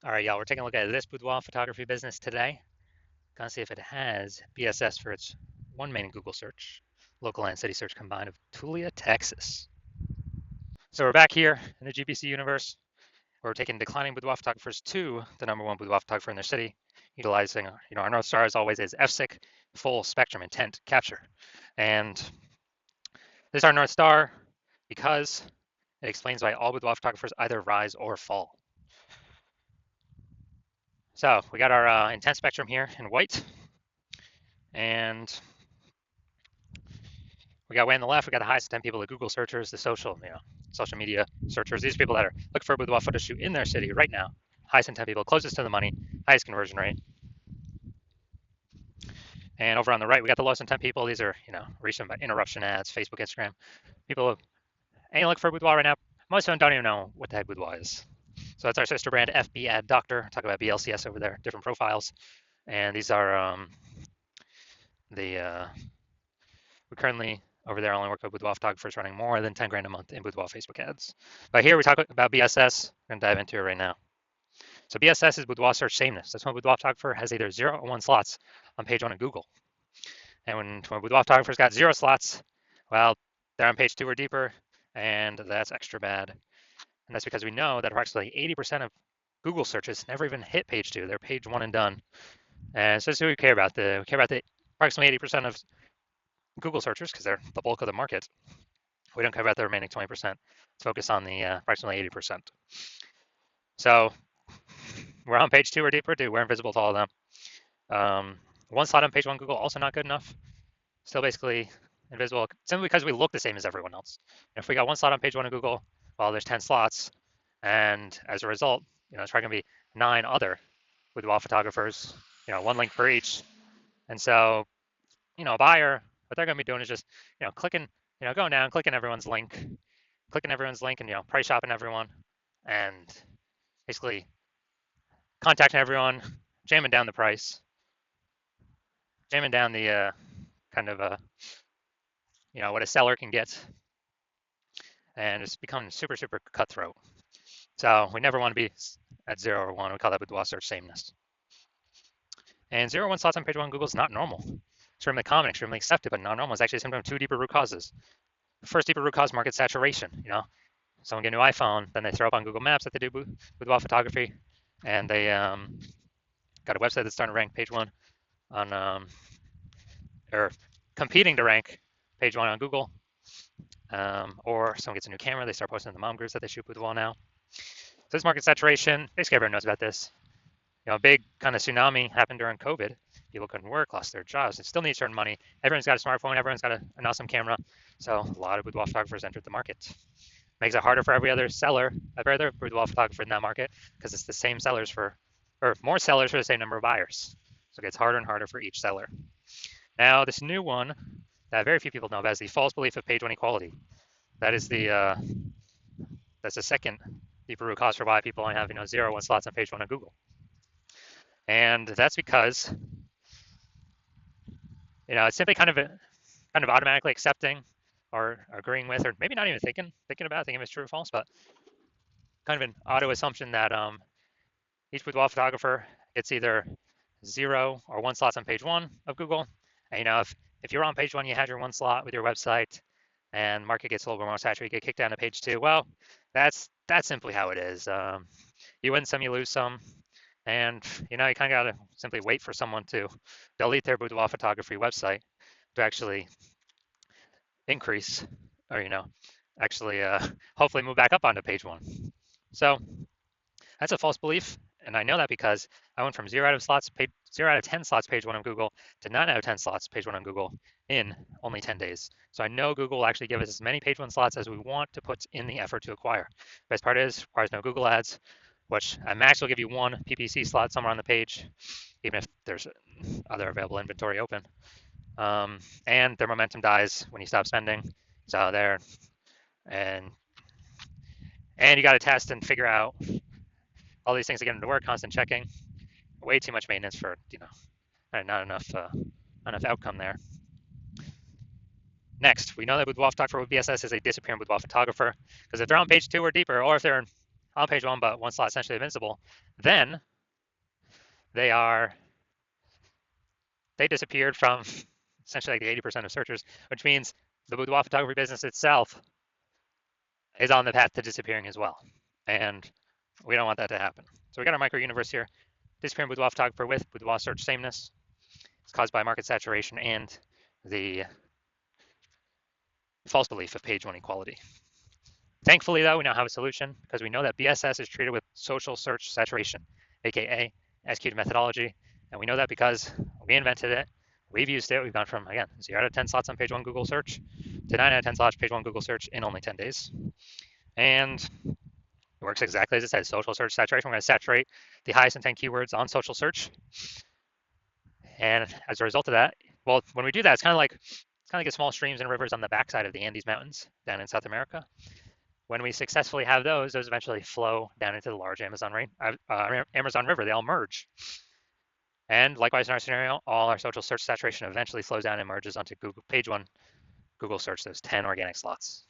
All right, y'all, we're taking a look at this boudoir photography business today. Gonna see if it has BSS for its one main Google search, local and city search combined of Tulia, Texas. So we're back here in the GPC universe where we're taking declining boudoir photographers to the number one boudoir photographer in their city, utilizing our North Star as always is FSIC, full spectrum intent capture. And this is our North Star because it explains why all boudoir photographers either rise or fall. So we got our intent spectrum here in white, and we got way on the left, we got the highest 10 people, the Google searchers, the social media searchers. These people that are looking for a boudoir photo shoot in their city right now. Highest 10 people, closest to the money, highest conversion rate. And over on the right, we got the lowest intent people. These are, reaching by interruption ads, Facebook, Instagram. People ain't looking for a boudoir right now. Most of them don't even know what the heck boudoir is. So that's our sister brand, FB Ad Doctor. Talk about BLCS over there, different profiles. And these are we currently over there only work with boudoir photographers running more than 10 grand a month in boudoir Facebook ads. But here we talk about BSS. We're going to dive into it right now. So BSS is boudoir search sameness. That's when a boudoir photographer has either 0 or 1 slots on page 1 of Google. And when a boudoir photographer's got 0 slots, well, they're on page 2 or deeper, and that's extra bad. And that's because we know that approximately 80% of Google searches never even hit page 2. They're page 1 and done. And so this is what we care about. We care about the approximately 80% of Google searchers because they're the bulk of the market. We don't care about the remaining 20%. Let's focus on the approximately 80%. So we're on page 2 or deeper, we're invisible to all of them. 1 slot on page 1 Google, also not good enough. Still basically invisible, simply because we look the same as everyone else. And if we got 1 slot on page 1 of Google, well, there's 10 slots. And as a result, it's probably going to be 9 other boudoir photographers, 1 link for each. And so, a buyer, what they're going to be doing is just, clicking, going down, clicking everyone's link and, price shopping everyone and basically contacting everyone, jamming down the price, jamming down the kind of, what a seller can get. And it's become super, super cutthroat. So we never want to be at 0 or 1. We call that boudoir search sameness. And 0 or 1 slots on page 1 Google is not normal. Extremely common, extremely accepted, but not normal. It's actually a symptom of 2 deeper root causes. The first deeper root cause, market saturation. Someone get a new iPhone, then they throw up on Google Maps that they do boudoir photography, and they got a website that's starting to rank page 1 on, or competing to rank page 1 on Google. Or someone gets a new camera, they start posting in the mom groups that they shoot boudoir now. So this market saturation, basically everyone knows about this. A big kind of tsunami happened during COVID. People couldn't work, lost their jobs, and still need certain money. Everyone's got a smartphone, everyone's got an awesome camera. So a lot of boudoir photographers entered the market. Makes it harder for every other boudoir photographer in that market, because it's the same sellers or more sellers for the same number of buyers. So it gets harder and harder for each seller. Now, this new one that very few people know about is the false belief of page 1 equality. That is that's the second deeper root cause for why people only have 0 or 1 slots on page 1 of Google. And that's because it's simply kind of automatically accepting or agreeing with, or maybe not even thinking about thinking if it's true or false, but kind of an auto assumption that each boudoir photographer gets either 0 or 1 slots on page 1 of Google. And if you're on page 1, you had your 1 slot with your website, and market gets a little bit more saturated, you get kicked down to page 2. Well, that's simply how it is. You win some, you lose some. And, you kind of got to simply wait for someone to delete their boudoir photography website to actually increase or, actually hopefully move back up onto page 1. So that's a false belief. And I know that because I went from 0 out of 10 slots page 1 of Google to 9 out of 10 slots page 1 on Google in only 10 days. So I know Google will actually give us as many page 1 slots as we want to put in the effort to acquire. Best part is, requires no Google ads, which at max will give you 1 PPC slot somewhere on the page, even if there's other available inventory open. And their momentum dies when you stop spending. So there, and you got to test and figure out all these things to get them to work, constant checking, way too much maintenance for, not enough outcome there. Next, we know that boudoir photographer with BSS is a disappearing boudoir photographer, because if they're on page 2 or deeper, or if they're on page one, but one slot essentially invincible, then they disappeared from essentially like the 80% of searchers, which means the boudoir photography business itself is on the path to disappearing as well. And we don't want that to happen. So we got our micro universe here. Disappearing boudoir photographer with boudoir search sameness. It's caused by market saturation and the false belief of page one equality. Thankfully, though, we now have a solution because we know that BSS is treated with social search saturation, aka executed methodology. And we know that because we invented it, we've used it. We've gone from, again, 0 out of 10 slots on page one Google search to 9 out of 10 slots page one Google search in only 10 days. And it works exactly as it says, social search saturation. We're going to saturate the highest intent keywords on social search. And as a result of that, well, when we do that, it's kind of like the small streams and rivers on the backside of the Andes Mountains down in South America. When we successfully have those eventually flow down into the large Amazon River. They all merge. And likewise in our scenario, all our social search saturation eventually flows down and merges onto Google page one Google search, those 10 organic slots.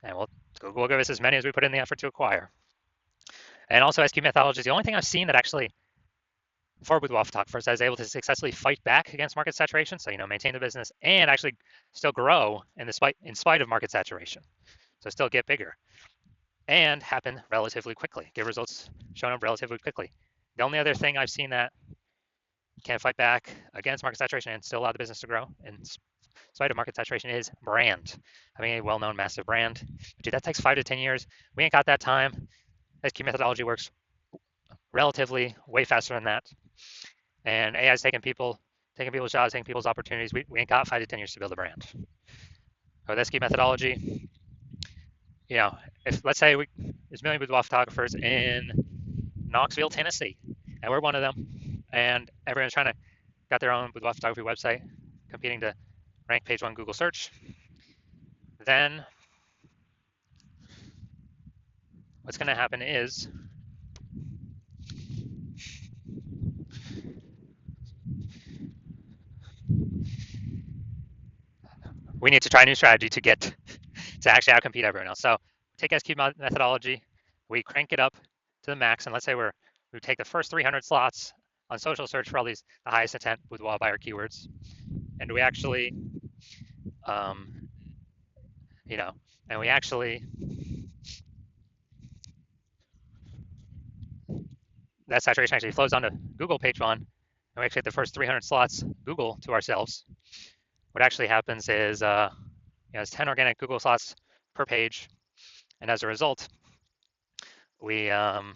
And Google will give us as many as we put in the effort to acquire. And also SQ methodology is the only thing I've seen that actually, for boudoir photographers, that is able to successfully fight back against market saturation. So, maintain the business and actually still grow in spite of market saturation. So still get bigger and happen relatively quickly, get results shown up relatively quickly. The only other thing I've seen that can fight back against market saturation and still allow the business to grow in spite of market saturation is brand. Having a well-known, massive brand. Dude, that takes 5 to 10 years. We ain't got that time. SQ methodology works relatively way faster than that. And AI is taking people's jobs, taking people's opportunities. We ain't got 5 to 10 years to build a brand. With SQ methodology, if let's say there's a million boudoir photographers in Knoxville, Tennessee, and we're one of them, and everyone's got their own boudoir photography website, competing to rank page one Google search, then what's going to happen is we need to try a new strategy to actually outcompete everyone else. So take SQ methodology, we crank it up to the max, and let's say we take the first 300 slots on social search for all the highest intent boudoir buyer keywords, and we actually, that saturation actually flows onto Google page one, and we actually get the first 300 slots Google to ourselves. What actually happens is, it's 10 organic Google slots per page, and as a result, we got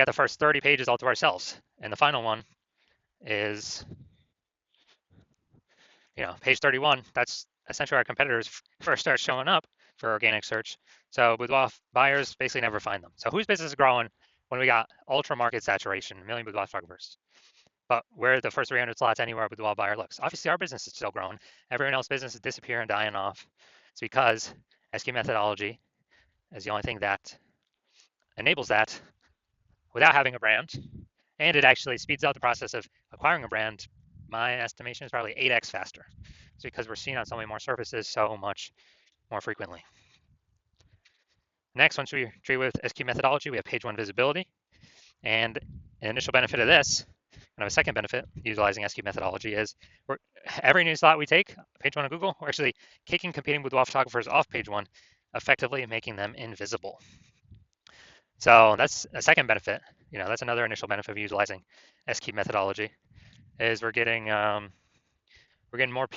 the first 30 pages all to ourselves, and the final one is, page 31. That's essentially our competitors first start showing up for organic search. So boudoir buyers basically never find them. So whose business is growing when we got ultra market saturation, a million boudoir photographers? But where the first 300 slots anywhere boudoir buyer looks. Obviously, our business is still growing. Everyone else's business is disappearing, dying off. It's because SQ methodology is the only thing that enables that without having a brand, and it actually speeds up the process of acquiring a brand. My estimation is probably 8x faster. It's because we're seen on so many more surfaces so much more frequently. Next, once we treat with SQ methodology, we have page one visibility. And an initial benefit of this, and a second benefit utilizing SQ methodology, is every new slot we take, page one of Google, we're actually kicking competing boudoir photographers off page one, effectively making them invisible. So that's a second benefit. That's another initial benefit of utilizing SQ methodology, is we're getting more,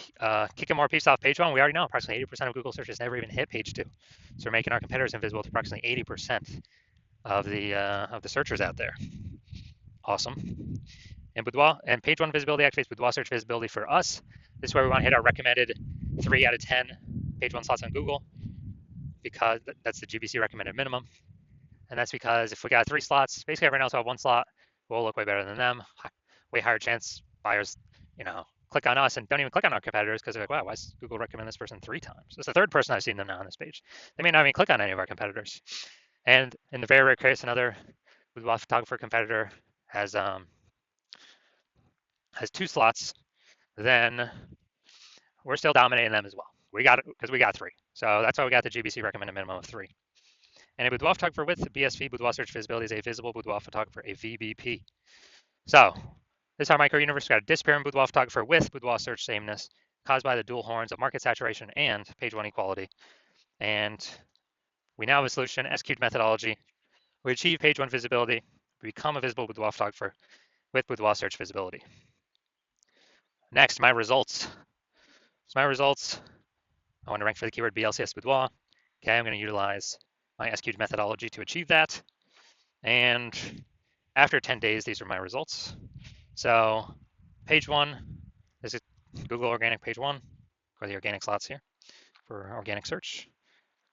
kicking more people off page one. We already know approximately 80% of Google searches never even hit page two. So we're making our competitors invisible to approximately 80% of the searchers out there. Awesome. And boudoir and page one visibility activates boudoir search visibility for us. This is where we want to hit our recommended 3 out of 10 page one slots on Google, because that's the GBC recommended minimum. And that's because if we got 3 slots, basically everyone else will have 1 slot, we'll look way better than them. Way higher chance buyers, click on us and don't even click on our competitors because they're like, wow, why does Google recommend this person 3 times? It's the third person I've seen them now on this page. They may not even click on any of our competitors. And in the very rare case, another boudoir photographer competitor has 2 slots, then we're still dominating them as well We got it because we got 3. So that's why we got the GBC recommended minimum of 3. And a boudoir photographer with BSV, boudoir search visibility, is a visible boudoir photographer, a VBP. So this is our micro universe. Got a disappearing boudoir photographer with boudoir search sameness caused by the dual horns of market saturation and page 1 equality. And we now have a solution, execute methodology. We achieve page 1 visibility. We become a visible boudoir photographer with boudoir search visibility. Next, my results. So my results, I want to rank for the keyword BLCS boudoir. Okay, I'm going to utilize my execute methodology to achieve that. And after 10 days, these are my results. So page 1, this is Google organic page 1, or the organic slots here for organic search.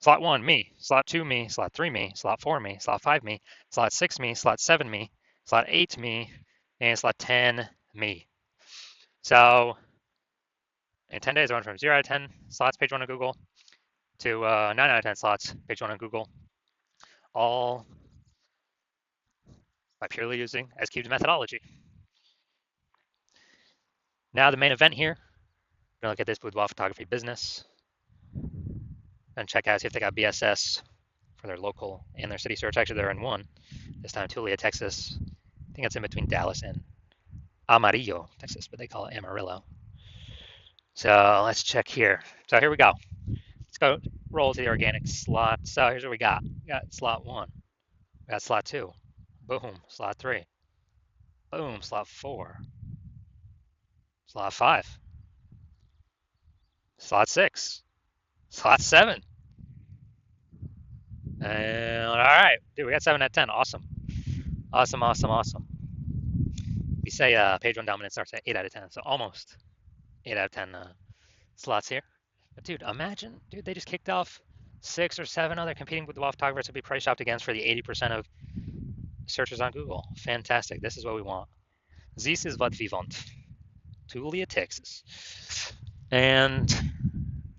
Slot 1, me. Slot 2, me. Slot 3, me. Slot 4, me. Slot 5, me. Slot 6, me. Slot 7, me. Slot 8, me. And slot 10, me. So in 10 days, I went from 0 out of 10 slots, page 1 on Google, to 9 out of 10 slots, page 1 on Google, all by purely using executed methodology. Now the main event here, we're going to look at this boudoir photography business and check out, see if they got BSS for their local and their city search. Actually, they're in one. This time, Tulia, Texas. I think it's in between Dallas and Amarillo, Texas, but they call it Amarillo. So let's check here. So here we go. Let's go roll to the organic slot. So here's what we got. We got slot 1. We got slot 2. Boom. Slot 3. Boom. Slot 4. Slot 5. Slot 6. Slot 7. And all right, dude, we got 7 out of 10. Awesome. Awesome, awesome, awesome. We say page 1 dominance starts at 8 out of 10, so almost 8 out of 10 slots here. But dude, imagine, dude, they just kicked off 6 or 7 other competing boudoir photographers to be price shopped against for the 80% of searches on Google. Fantastic. This is what we want. This is what we want. Tulia, Texas. And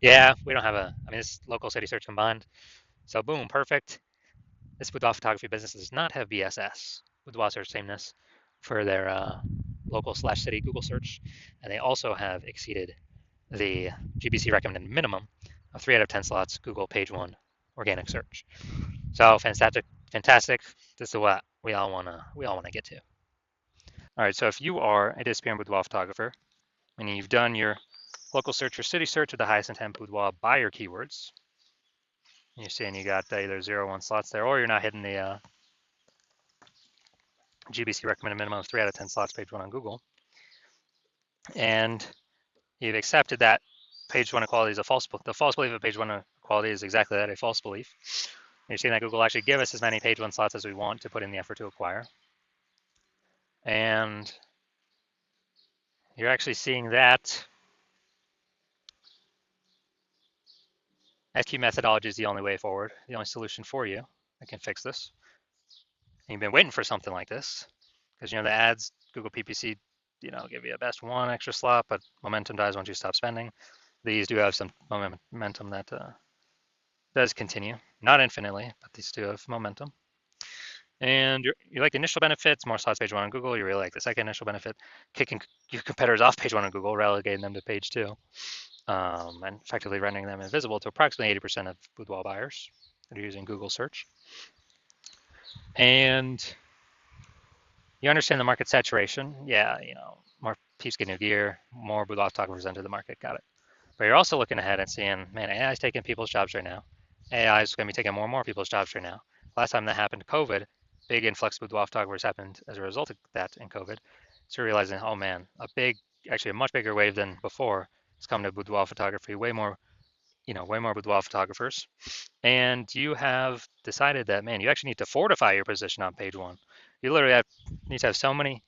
yeah, we don't have this local city search combined. So boom, perfect. This boudoir photography business does not have BSS, boudoir search sameness, for their local/city Google search, and they also have exceeded the GBC recommended minimum of 3 out of 10 slots Google page 1 organic search. So fantastic, fantastic. This is what we all wanna get to. All right, so if you are a disappearing boudoir photographer, meaning you've done your local search or city search with the highest intent boudoir buyer keywords, you're seeing you got either 0 or 1 slots there, or you're not hitting the GBC recommended minimum of 3 out of 10 slots page 1 on Google, and you've accepted that page 1 equality is a false. The false belief of page 1 equality is exactly that, a false belief. You're seeing that Google actually give us as many page 1 slots as we want to put in the effort to acquire, and you're actually seeing that SQ methodology is the only way forward, the only solution for you that can fix this. And you've been waiting for something like this because the ads, Google PPC, give you a best 1 extra slot, but momentum dies once you stop spending. These do have some momentum that does continue, not infinitely, but these do have momentum. And you like the initial benefits, more slots page 1 on Google. You really like the second initial benefit, kicking your competitors off page 1 on Google, relegating them to page 2, and effectively rendering them invisible to approximately 80% of boudoir buyers that are using Google search. And you understand the market saturation. Yeah, more peeps get new gear, more boudoir photographers enter the market, got it. But you're also looking ahead and seeing, man, AI is taking people's jobs right now. AI is going to be taking more and more people's jobs right now. Last time that happened, COVID, big influx of boudoir photographers happened as a result of that in COVID. So you're realizing, oh man, actually a much bigger wave than before is coming to boudoir photography, way more boudoir photographers. And you have decided that, man, you actually need to fortify your position on page 1. You literally need to have so many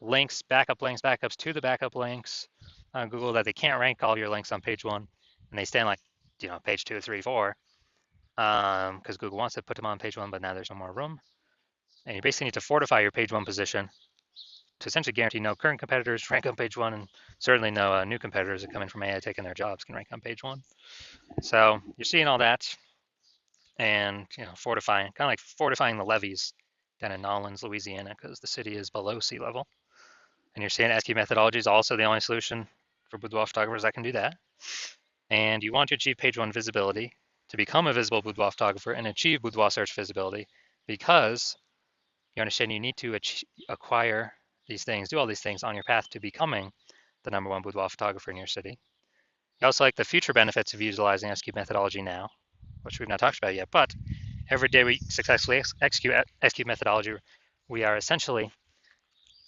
links, backups to the backup links on Google that they can't rank all your links on page 1, and they stand like, page 2, 3, 4, because Google wants to put them on page 1, but now there's no more room. And you basically need to fortify your page 1 position to essentially guarantee no current competitors rank on page 1, and certainly no new competitors that come in from AI taking their jobs can rank on page 1. So you're seeing all that, and fortifying, kind of like fortifying the levees down in Nolens, Louisiana, because the city is below sea level. And you're seeing SQ methodology is also the only solution for boudoir photographers that can do that. and you want to achieve page one visibility to become a visible boudoir photographer and achieve boudoir search visibility, because you understand you need to acquire these things, do all these things on your path to becoming the #1 boudoir photographer in your city. You also like the future benefits of utilizing S-Cube methodology now, which we've not talked about yet, but every day we successfully execute S-Cube methodology, we are essentially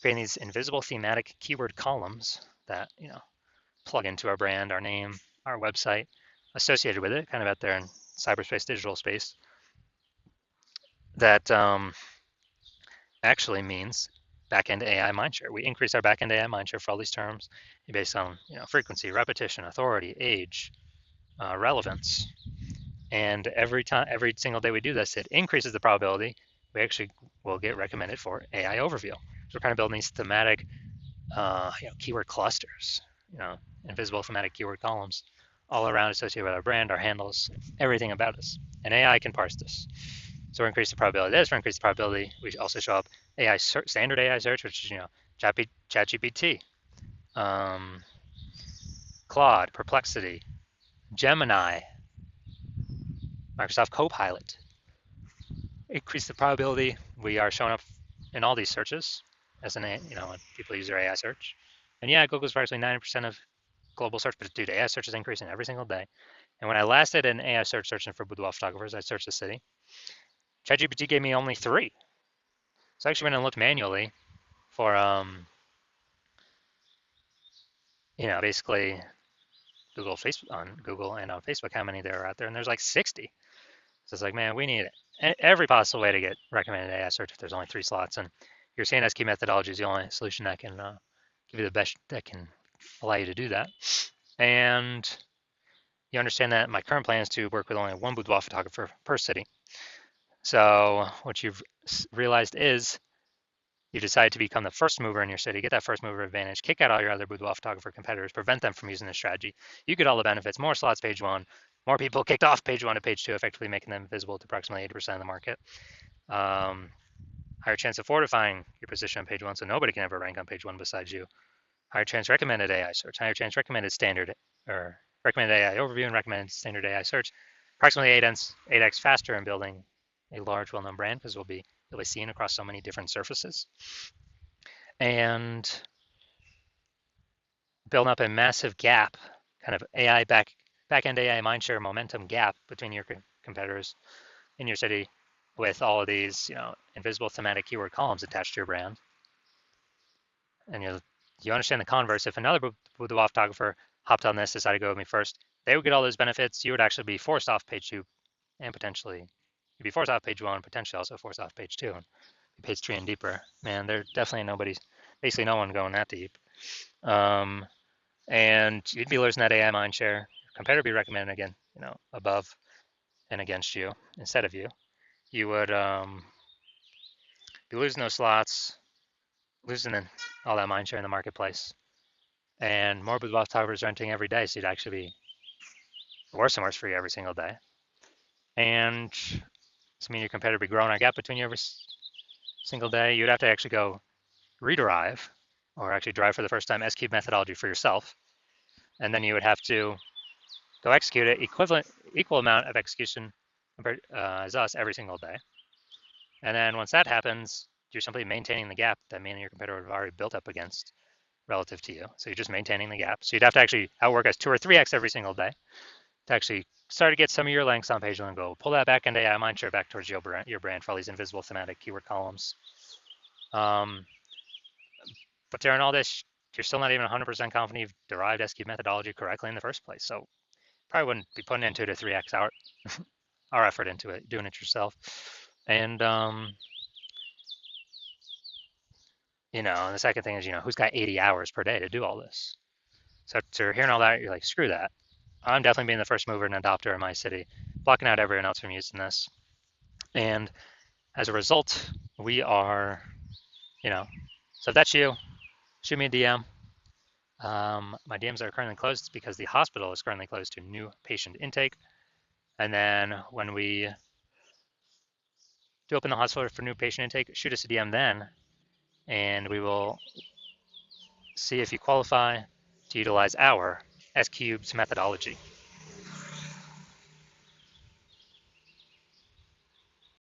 creating these invisible thematic keyword columns that, plug into our brand, our name, our website, associated with it, kind of out there in cyberspace, digital space, that actually means backend AI mindshare. We increase our backend AI mindshare for all these terms based on frequency, repetition, authority, age, relevance, and every single day we do this, it increases the probability we actually will get recommended for AI overview. So we're kind of building these thematic, keyword clusters, invisible thematic keyword columns all around associated with our brand, our handles, everything about us. And AI can parse this. So we're increasing the probability of this, we're increasing the probability we also show up AI search, standard AI search, which is, ChatGPT, Claude, Perplexity, Gemini, Microsoft Copilot. Increase the probability we are showing up in all these searches as when people use their AI search. And yeah, Google's approximately 90% of global search, but dude, AI search is increasing every single day. And when I last did an AI search searching for boudoir photographers, I searched the city. ChatGPT gave me only 3. So I actually went and looked manually for, basically on Google and on Facebook, how many there are out there, and there's like 60. So it's like, man, we need every possible way to get recommended AI search if there's only 3 slots. And your CNS key methodology is the only solution that can give you the best, that can allow you to do that. And you understand that my current plan is to work with only 1 boudoir photographer per city. So what you've realized is you decide to become the first mover in your city, get that first mover advantage, kick out all your other boudoir photographer competitors, prevent them from using this strategy. You get all the benefits, more slots page 1, more people kicked off page 1 to page 2, effectively making them visible to approximately 80% of the market. Higher chance of fortifying your position on page 1, so nobody can ever rank on page 1 besides you. Higher chance recommended AI search, higher chance recommended standard, or recommended AI overview and recommended standard AI search. Approximately 8x faster in building a large, well-known brand, because you'll be seen across so many different surfaces. And building up a massive gap, kind of AI back-end AI mindshare momentum gap between your competitors in your city, with all of these, invisible thematic keyword columns attached to your brand. And you understand the converse. If another boudoir photographer hopped on this, decided to go with me first, they would get all those benefits. You would actually be forced off page 2, and potentially you'd be forced off page 1, potentially also forced off page 2, and page 3 and deeper. Man, there's definitely basically no one going that deep. And you'd be losing that AI mindshare. Your competitor would be recommended again, above and against you instead of you. You would be losing those slots, losing all that mindshare in the marketplace. And more boudoir photographers are entering every day, so you'd actually be worse and worse for you every single day. And this means your competitor would be growing a gap between you every single day. You'd have to actually go rederive, or actually drive for the first time, S-Cube methodology for yourself. And then you would have to go execute it, equal amount of execution as us every single day. And then once that happens, you're simply maintaining the gap that me and your competitor would have already built up against relative to you. So you're just maintaining the gap. So you'd have to actually outwork us 2 or 3x every single day to actually start to get some of your links on page 1 and go pull that back into AI mindshare back towards your brand for all these invisible thematic keyword columns. But during all this, you're still not even 100% confident you've derived S-Cube methodology correctly in the first place. So probably wouldn't be putting into 2 to 3x our effort into it, doing it yourself. And the second thing is, who's got 80 hours per day to do all this? So after hearing all that, you're like, screw that. I'm definitely being the first mover and adopter in my city, blocking out everyone else from using this. And as a result, we are, so if that's you, shoot me a DM. My DMs are currently closed because the hospital is currently closed to new patient intake. And then when we do open the hospital for new patient intake, shoot us a DM then, and we will see if you qualify to utilize our S-Cube's methodology.